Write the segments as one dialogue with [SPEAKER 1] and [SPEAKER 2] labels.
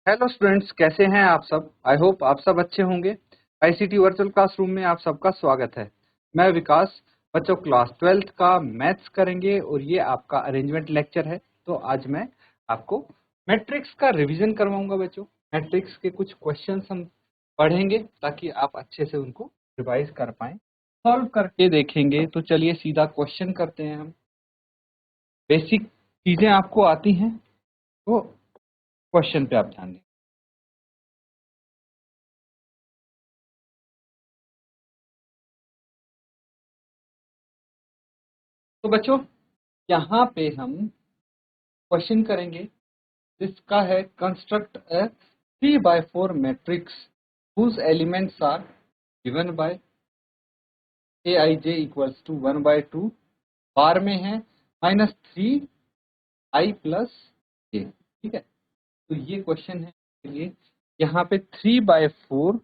[SPEAKER 1] Hello students, कैसे हैं आप सब। आई होप आप सब अच्छे होंगे। आईसीटी वर्चुअल क्लासरूम में आप सबका स्वागत है। मैं विकास। बच्चों, क्लास 12th का मैथ्स करेंगे और ये आपका अरेंजमेंट लेक्चर है। तो आज मैं आपको मैट्रिक्स का रिवीजन करवाऊंगा। बच्चों, मैट्रिक्स के कुछ क्वेश्चंस हम पढ़ेंगे ताकि आप अच्छे से उनको रिवाइज कर पाएं, सॉल्व करके देखेंगे। तो चलिए सीधा क्वेश्चन करते हैं हम। बेसिक चीजें आपको आती हैं तो क्वेश्चन पे आप ध्यान दें। तो बच्चों, यहाँ पे हम क्वेश्चन करेंगे जिसका है construct a 3/4 matrix whose elements are given by aij equals to 1/2, बार में है -3i प्लस j। ठीक है, तो ये क्वेश्चन है के लिए यहाँ पे 3/4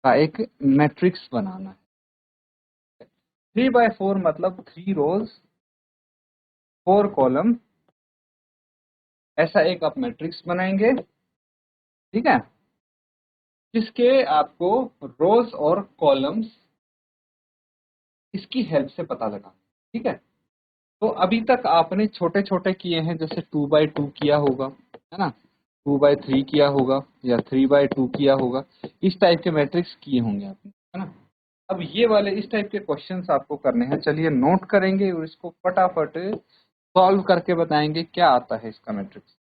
[SPEAKER 1] का एक मैट्रिक्स बनाना है। 3/4 मतलब 3 रोज 4 कॉलम, ऐसा एक आप मैट्रिक्स बनाएंगे। ठीक है, जिसके आपको रोज और कॉलम्स इसकी हेल्प से पता लगा। ठीक है, तो अभी तक आपने छोटे छोटे किए हैं, जैसे 2/2 किया होगा, है ना, 2/3 किया होगा या 3/2 किया होगा। इस टाइप के मैट्रिक्स किए होंगे आपने, है ना। अब ये वाले इस टाइप के क्वेश्चंस आपको करने हैं। चलिए नोट करेंगे और इसको फटाफट सॉल्व करके बताएंगे क्या आता है इसका मैट्रिक्स।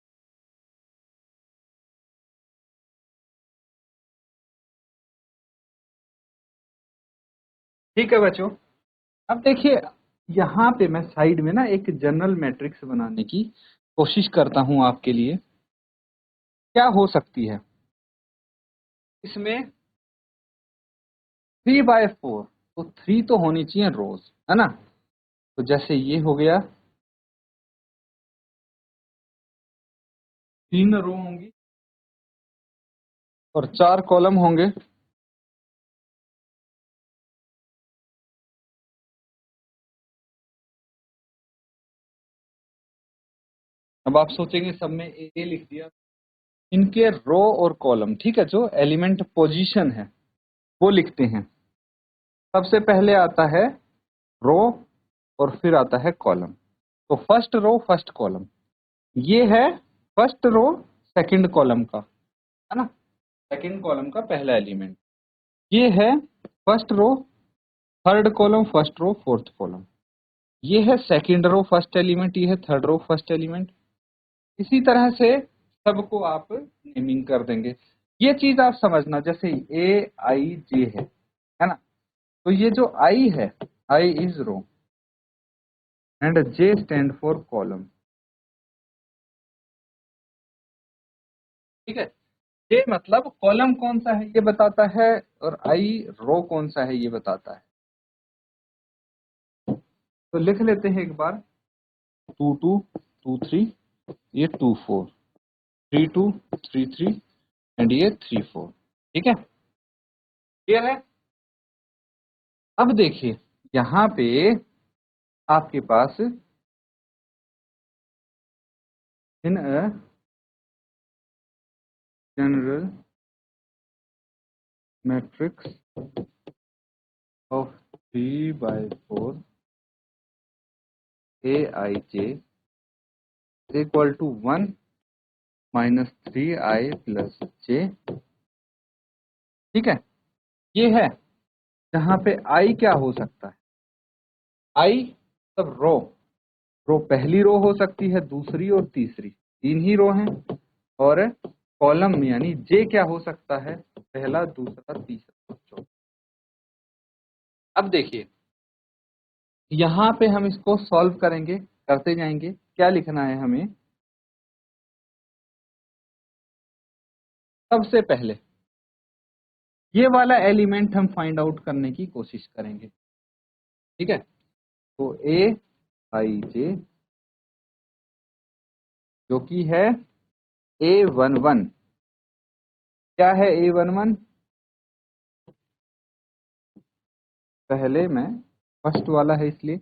[SPEAKER 1] ठीक है बच्चों, अब देखिए यहाँ पे मैं साइड में ना एक जनरल मैट्रिक्स बनाने की कोशिश करता हूँ आपके लिए। क्या हो सकती है इसमें? 3/4, तो 3 तो होनी चाहिए रोज, है ना। तो जैसे ये हो गया, 3 रो होंगी और 4 कॉलम होंगे। अब आप सोचेंगे सब में ए लिख दिया, इनके रो और कॉलम, ठीक है, जो एलिमेंट पोजीशन है वो लिखते हैं। सबसे पहले आता है रो और फिर आता है कॉलम। तो फर्स्ट रो फर्स्ट कॉलम, ये है फर्स्ट रो सेकंड कॉलम का, है ना, सेकंड कॉलम का पहला एलिमेंट। ये है first row third column, first row fourth column. ये है सेकंड रो फर्स्ट एलिमेंट, ये है थर्ड रो फर्स्ट एलिमेंट। इसी तरह से सबको आप नेमिंग कर देंगे। ये चीज आप समझना, जैसे ए आई जे है ना, तो ये जो आई है, i is row and j stand for column. ठीक है, जे मतलब कॉलम कौन सा है ये बताता है और आई रो कौन सा है ये बताता है। तो लिख लेते हैं एक बार, 2 2 2 3, ये 2 4, 3 2 3 3 एंड ये 3 4। ठीक है, क्लियर है। अब देखिए यहाँ पे आपके पास in a general matrix of 3/4 aij equal to 1 -3i plus j। ठीक है, ये है जहां पे i क्या हो सकता है। i सब रो, रो पहली रो हो सकती है, दूसरी और तीसरी, 3 ही रो हैं। और कॉलम यानी j क्या हो सकता है, पहला दूसरा तीसरा चौथा। अब देखिए यहाँ पे हम इसको सॉल्व करेंगे, करते जाएंगे। क्या लिखना है हमें? सबसे पहले ये वाला एलिमेंट हम फाइंड आउट करने की कोशिश करेंगे। ठीक है, तो ए आई जे जो कि है A11। क्या है A11? पहले में फर्स्ट वाला है इसलिए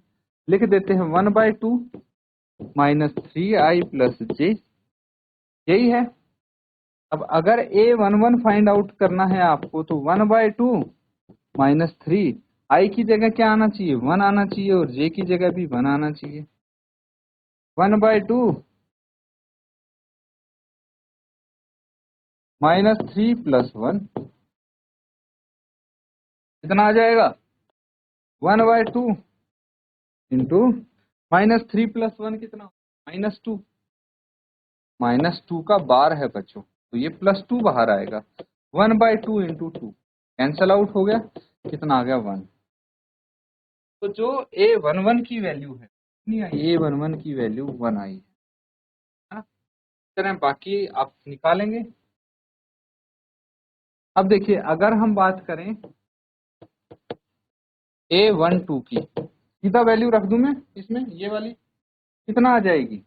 [SPEAKER 1] लिख देते हैं 1/2 -3i प्लस j, यही है। अब अगर A11 फाइंड आउट करना है आपको तो 1/2 -3 I की जगह क्या आना चाहिए, 1 आना चाहिए और J की जगह भी 1 आना चाहिए। 1/2 -3 + 1 कितना आ जाएगा, 1/2 इंटू -3 + 1 कितना, -2। -2 का बार है बच्चों, तो ये +2 बाहर आएगा। 1/2 इंटू 2 कैंसल आउट हो गया, कितना आ गया, 1। तो जो A11 की वैल्यू है कितनी आई, A11 की वैल्यू 1 आई है ना। इस तरह बाकी आप निकालेंगे। अब देखिए अगर हम बात करें A12 की, सीधा वैल्यू रख दूं मैं इसमें, ये वाली कितना आ जाएगी,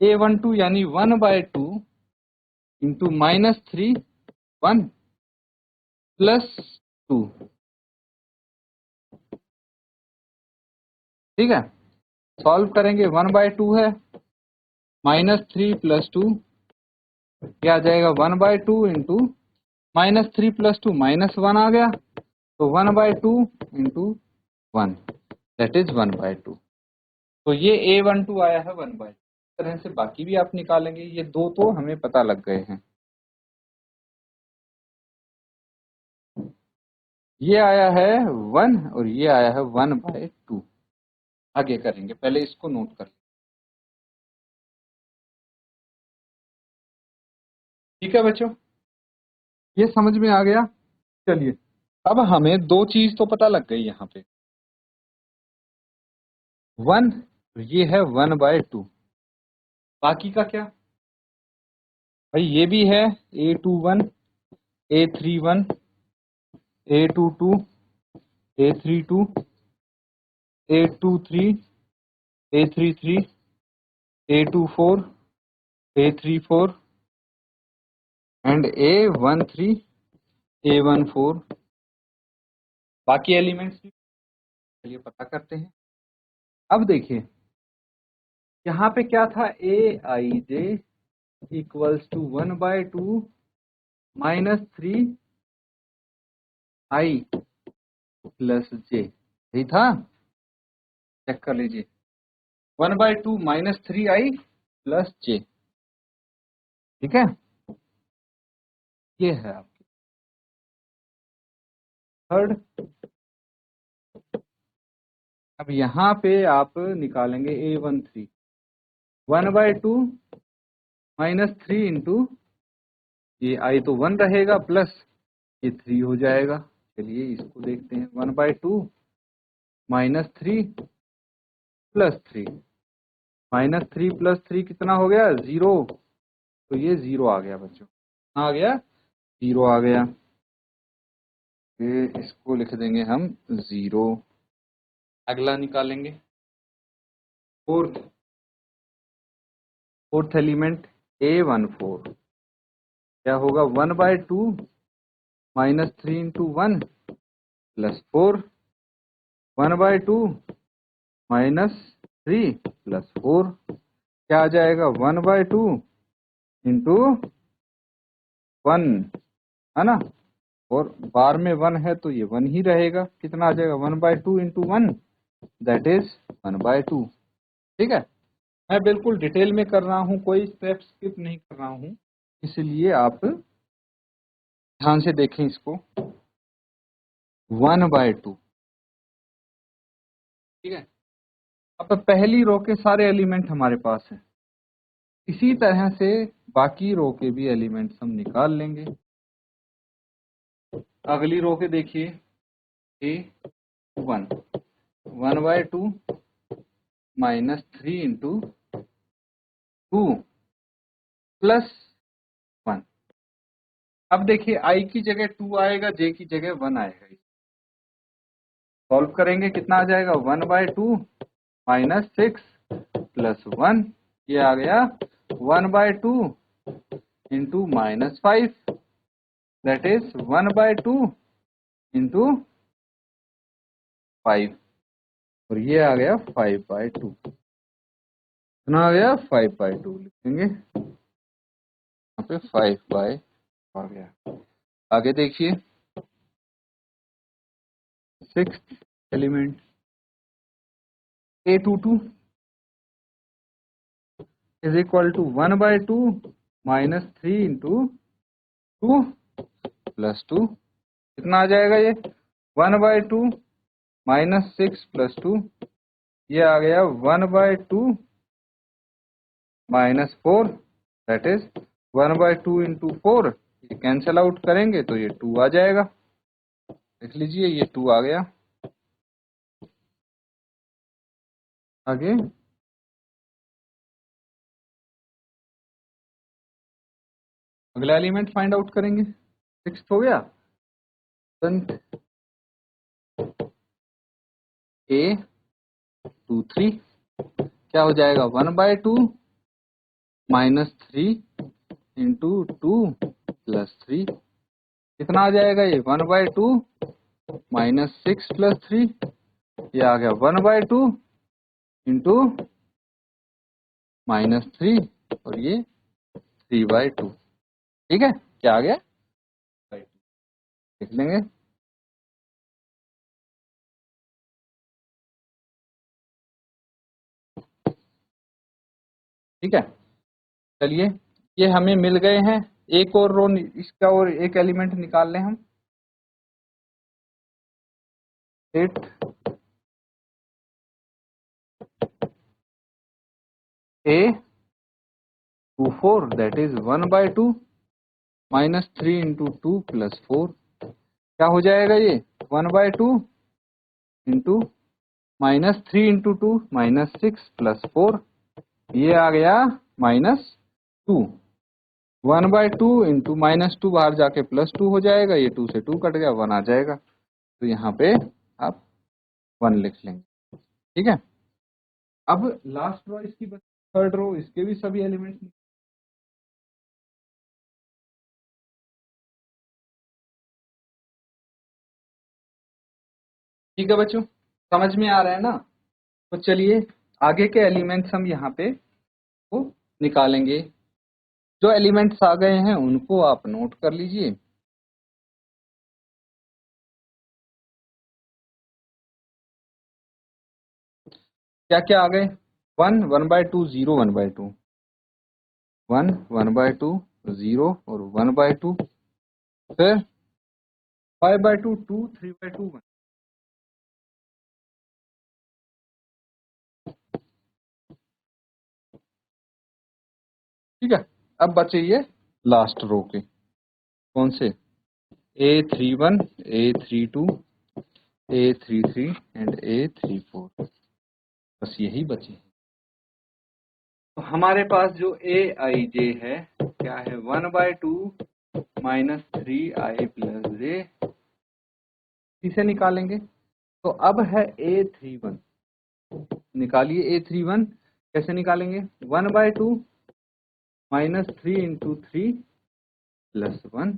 [SPEAKER 1] A12 यानी 1/2 इंटू -3 1 +2, ठीक है। सॉल्व करेंगे, 1/2 है, -3 + 2 क्या आ जाएगा, 1/2 इंटू -3 + 2 -1 आ गया, तो 1/2 इंटू 1 दैट इज 1/2। तो ये A12 आया है 1/2। इस तरह से बाकी भी आप निकालेंगे, ये दो तो हमें पता लग गए हैं। ये आया है 1 और ये आया है 1/2। आगे करेंगे, पहले इसको नोट कर, ठीक है बच्चों, ये समझ में आ गया। चलिए अब हमें दो चीज तो पता लग गई यहाँ पे, 1 ये है 1/2, बाकी का क्या भाई, ये भी है A21 A31 A22 A32 A23 A33 A24 A34 and A13 A14। बाकी एलिमेंट्स भी चलिए पता करते हैं। अब देखिए यहाँ पे क्या था, Aij = 1/2 -3 I + j, यही था, चेक कर लीजिए, 1/2 -3 I + j, ठीक है, ये है आपकी थर्ड। अब यहाँ पे आप निकालेंगे A13, 1/2 -3 इंटू ये I तो 1 रहेगा प्लस ये 3 हो जाएगा। चलिए इसको देखते हैं, 1/2 -3 + 3 -3 + 3 कितना हो गया, 0, तो ये 0 आ गया बच्चों, आ गया 0 आ गया, फिर इसको लिख देंगे हम 0। अगला निकालेंगे फोर्थ एलिमेंट A14, क्या होगा, 1/2 -3 इंटू 1 + 4, 1/2 -3 + 4 क्या आ जाएगा, 1/2 इंटू 1, है ना, और बार में 1 है तो ये 1 ही रहेगा, कितना आ जाएगा, 1/2 इंटू 1 दैट इज 1/2, ठीक है। मैं बिल्कुल डिटेल में कर रहा हूँ, कोई स्टेप स्किप नहीं कर रहा हूँ, इसलिए आप ध्यान से देखें इसको, 1/2, ठीक है। अब पहली रो के सारे एलिमेंट हमारे पास हैं, इसी तरह से बाकी रो के भी एलिमेंट्स हम निकाल लेंगे। अगली रो के देखिए, A1 1/2 -3 इंटू 2 + 1। अब देखिए I की जगह 2 आएगा, J की जगह 1 आएगा, सॉल्व करेंगे कितना आ जाएगा, 1/2 -6 + 1, ये आ गया 1/2 इंटू -5 दैट इज 1/2 इंटू 5, और ये आ गया 5/2, कितना आ गया, 5/2 लिखेंगे। पे 5/, आ गया। आगे देखिए 6th element A22 is equal to 1/2 minus 3 into 2 plus 2। कितना आ जाएगा ये? 1/2 माइनस 6 प्लस 2, ये आ गया 1/2 माइनस 4, दैट इज 1/2 इंटू 4। ये कैंसिल आउट करेंगे तो ये 2 आ जाएगा। देख लीजिए ये 2 आ गया। आगे अगला एलिमेंट फाइंड आउट करेंगे। 6th हो गया, A23 क्या हो जाएगा? 1/2 माइनस 3 इंटू 2 प्लस 3। कितना आ जाएगा ये? 1/2 माइनस 6 प्लस 3, ये आ गया 1/2 इंटू माइनस 3 और ये 3/2। ठीक है, क्या आ गया? लिख लेंगे। ठीक है, चलिए ये हमें मिल गए हैं। एक और रो इसका और एक एलिमेंट निकाल लें हम। 8 A24 that is 1/2 minus 3 into 2 plus 4। क्या हो जाएगा ये? 1/2 into minus 3 into 2 minus 6 plus 4, ये आ गया -2। 1/2 इंटू -2 बाहर जाके +2 हो जाएगा, ये 2 से 2 कट गया, 1 आ जाएगा। तो यहाँ पे आप 1 लिख लेंगे। ठीक है, अब लास्ट रो इसकी, थर्ड रो, इसके भी सभी एलिमेंट्स। ठीक है बच्चों, समझ में आ रहा है ना? तो चलिए आगे के एलिमेंट्स हम यहाँ पे वो निकालेंगे। जो एलिमेंट्स आ गए हैं उनको आप नोट कर लीजिए। क्या क्या आ गए? 1 1/2 0 1/2, 1 1/2 0 और 1/2, फिर 5/2 2 3/2 1। ठीक है, अब बचे ये लास्ट रो के। कौन से? A31 A32 A33 and A34, बस यही बचे। तो हमारे पास जो Aij है क्या है? 1/2 माइनस 3i प्लस j, इसे निकालेंगे। तो अब है A31, निकालिए A31। कैसे निकालेंगे? 1/2 माइनस 3 इंटू 3 प्लस 1,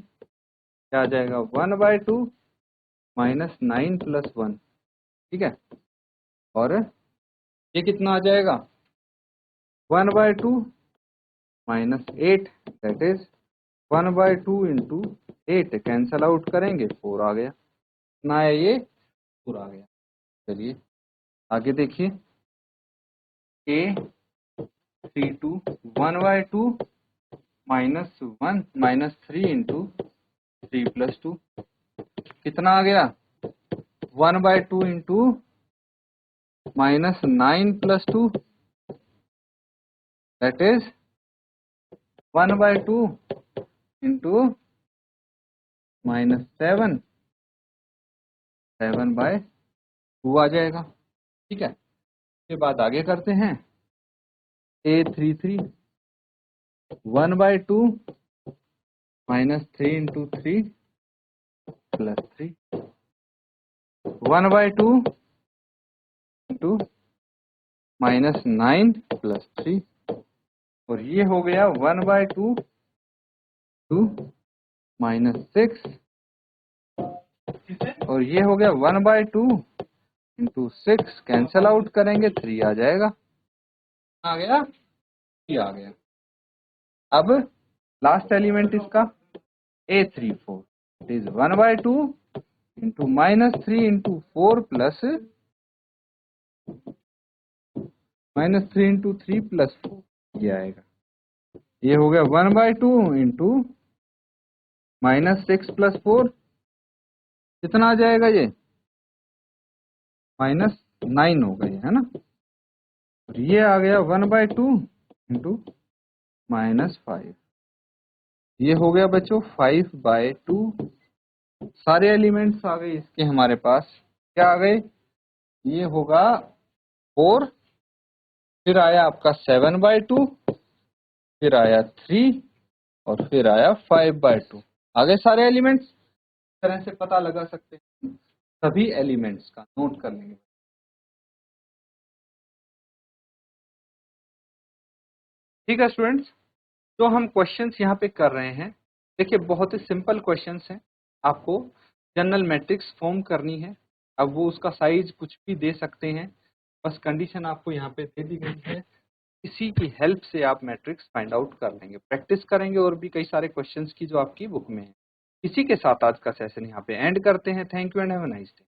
[SPEAKER 1] क्या आ जाएगा? 1/2 माइनस 9 प्लस 1। ठीक है, और ये कितना आ जाएगा? 1/2 minus 8 that is 1/2 into 8, cancel out करेंगे 4 आ गया। कितना आया? ये 4 आ गया। चलिए आगे देखिए। A32 1/2 minus 1 minus 3 into 3 plus 2, कितना आ गया? 1/2 into minus 9 plus 2 that is 1/2 into minus 7 7/2 आ जाएगा। ठीक है, इसके बाद आगे करते हैं। A33 1/2 minus 3 into 3 plus 3, 1/2 into minus 9 plus 3, और ये हो गया 1/2 टू माइनस 6, और ये हो गया 1/2 इंटू 6, कैंसल आउट करेंगे 3 आ जाएगा। आ गया? 3 आ गया। अब लास्ट एलिमेंट इसका A34, it is 1/2 into -3 into 4 plus -3 into 3 plus 4, ये आएगा। ये हो गया 1/2 इंटू -6 प्लस 4, कितना आ जाएगा ये? -9 हो गई है ना। और ये आ गया 1/2 इंटू -5, ये हो गया बच्चों 5/2। सारे एलिमेंट्स आ गए इसके हमारे पास। क्या आ गए? ये होगा 4, फिर आया आपका 7/2, फिर आया 3 और फिर आया 5/2। आ गए सारे एलिमेंट्स। इस तरह से पता लगा सकते हैं सभी एलिमेंट्स का, नोट कर लेंगे। ठीक है स्टूडेंट्स, तो हम क्वेश्चंस यहाँ पे कर रहे हैं। देखिए बहुत ही सिंपल क्वेश्चंस हैं। आपको जनरल मैट्रिक्स फॉर्म करनी है। अब वो उसका साइज कुछ भी दे सकते हैं, बस कंडीशन आपको यहाँ पे दे दी गई है। इसी की हेल्प से आप मैट्रिक्स फाइंड आउट कर लेंगे, प्रैक्टिस करेंगे और भी कई सारे क्वेश्चंस की जो आपकी बुक में है। इसी के साथ आज का सेशन यहाँ पे एंड करते हैं। Thank you and have a nice day.